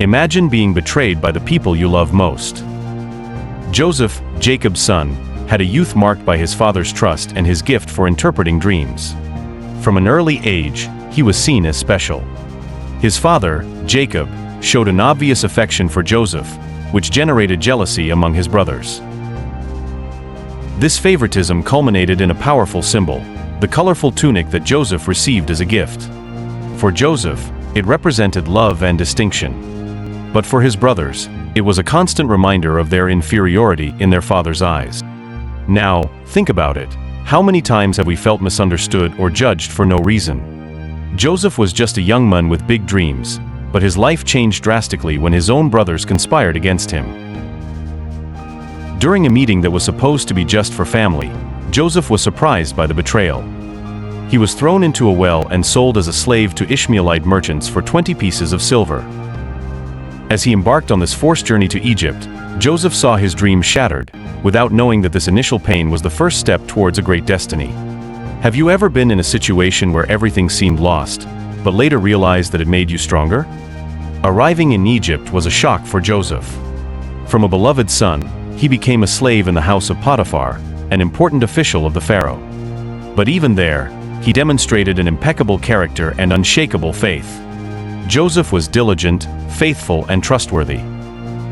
Imagine being betrayed by the people you love most. Joseph, Jacob's son, had a youth marked by his father's trust and his gift for interpreting dreams. From an early age, he was seen as special. His father, Jacob, showed an obvious affection for Joseph, which generated jealousy among his brothers. This favoritism culminated in a powerful symbol, the colorful tunic that Joseph received as a gift. For Joseph, it represented love and distinction. But for his brothers, it was a constant reminder of their inferiority in their father's eyes. Now, think about it. How many times have we felt misunderstood or judged for no reason? Joseph was just a young man with big dreams, but his life changed drastically when his own brothers conspired against him. During a meeting that was supposed to be just for family, Joseph was surprised by the betrayal. He was thrown into a well and sold as a slave to Ishmaelite merchants for 20 pieces of silver. As he embarked on this forced journey to Egypt, Joseph saw his dream shattered, without knowing that this initial pain was the first step towards a great destiny. Have you ever been in a situation where everything seemed lost, but later realized that it made you stronger? Arriving in Egypt was a shock for Joseph. From a beloved son, he became a slave in the house of Potiphar, an important official of the Pharaoh. But even there, he demonstrated an impeccable character and unshakable faith. Joseph was diligent, faithful, and trustworthy.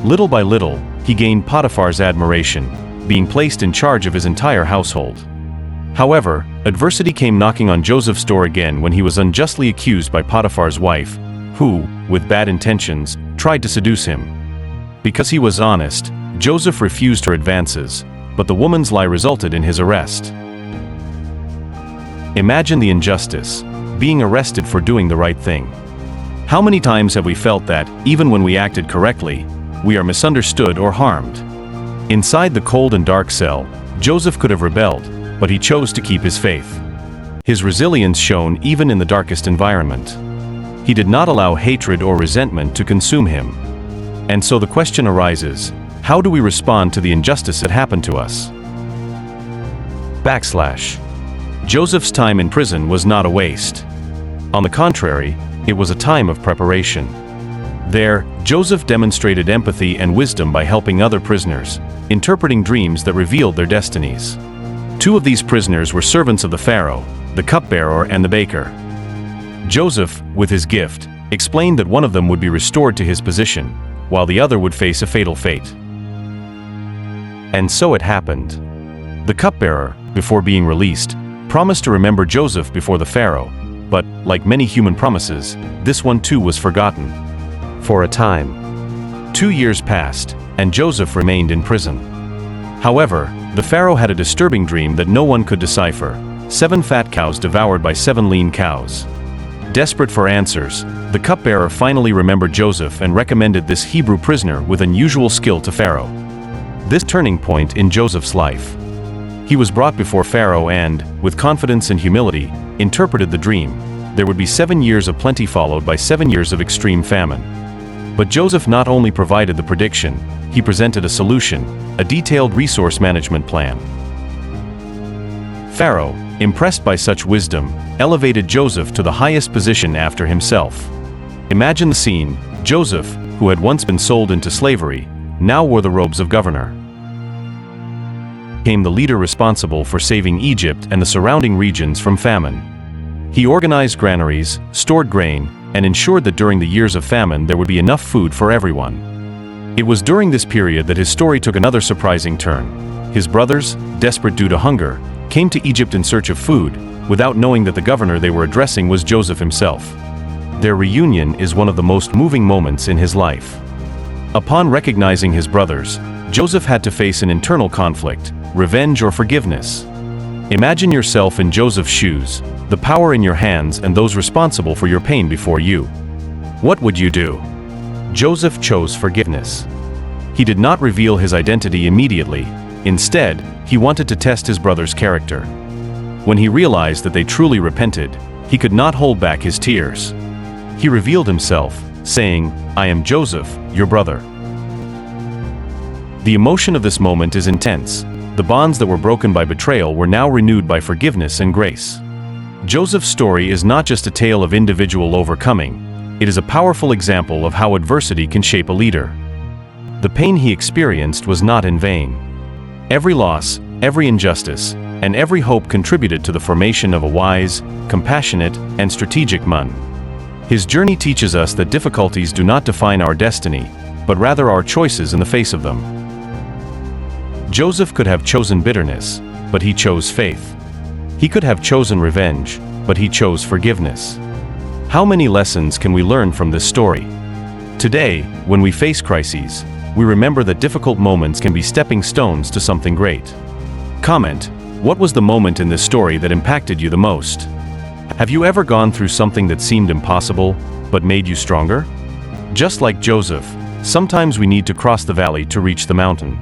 Little by little, he gained Potiphar's admiration, being placed in charge of his entire household. However, adversity came knocking on Joseph's door again when he was unjustly accused by Potiphar's wife, who, with bad intentions, tried to seduce him. Because he was honest, Joseph refused her advances, but the woman's lie resulted in his arrest. Imagine the injustice, being arrested for doing the right thing. How many times have we felt that, even when we acted correctly, we are misunderstood or harmed? Inside the cold and dark cell, Joseph could have rebelled, but he chose to keep his faith. His resilience shone even in the darkest environment. He did not allow hatred or resentment to consume him. And so the question arises, how do we respond to the injustice that happened to us? Joseph's time in prison was not a waste. On the contrary, it was a time of preparation. There, Joseph demonstrated empathy and wisdom by helping other prisoners, interpreting dreams that revealed their destinies. Two of these prisoners were servants of the Pharaoh, the cupbearer and the baker. Joseph, with his gift, explained that one of them would be restored to his position, while the other would face a fatal fate. And so it happened. The cupbearer, before being released, promised to remember Joseph before the Pharaoh, but, like many human promises, this one too was forgotten. For a time. 2 years passed, and Joseph remained in prison. However, the Pharaoh had a disturbing dream that no one could decipher: 7 fat cows devoured by 7 lean cows. Desperate for answers, the cupbearer finally remembered Joseph and recommended this Hebrew prisoner with unusual skill to Pharaoh. This turning point in Joseph's life. He was brought before Pharaoh and, with confidence and humility, interpreted the dream. There would be 7 years of plenty followed by 7 years of extreme famine. But Joseph not only provided the prediction, he presented a solution, a detailed resource management plan. Pharaoh, impressed by such wisdom, elevated Joseph to the highest position after himself. Imagine the scene: Joseph, who had once been sold into slavery, now wore the robes of governor. Became the leader responsible for saving Egypt and the surrounding regions from famine. He organized granaries, stored grain, and ensured that during the years of famine there would be enough food for everyone. It was during this period that his story took another surprising turn. His brothers, desperate due to hunger, came to Egypt in search of food, without knowing that the governor they were addressing was Joseph himself. Their reunion is one of the most moving moments in his life. Upon recognizing his brothers, Joseph had to face an internal conflict: revenge or forgiveness. Imagine yourself in Joseph's shoes, the power in your hands and those responsible for your pain before you. What would you do? Joseph chose forgiveness. He did not reveal his identity immediately. Instead, he wanted to test his brother's character. When he realized that they truly repented, he could not hold back his tears. He revealed himself, saying, "I am Joseph, your brother." The emotion of this moment is intense. The bonds that were broken by betrayal were now renewed by forgiveness and grace. Joseph's story is not just a tale of individual overcoming, It is a powerful example of how adversity can shape a leader. The pain he experienced was not in vain. Every loss, every injustice, and every hope contributed to the formation of a wise, compassionate, and strategic man. His journey teaches us that difficulties do not define our destiny, but rather our choices in the face of them. Joseph could have chosen bitterness, but he chose faith. He could have chosen revenge, but he chose forgiveness. How many lessons can we learn from this story? Today, when we face crises, we remember that difficult moments can be stepping stones to something great. Comment: what was the moment in this story that impacted you the most? Have you ever gone through something that seemed impossible, but made you stronger? Just like Joseph, sometimes we need to cross the valley to reach the mountain.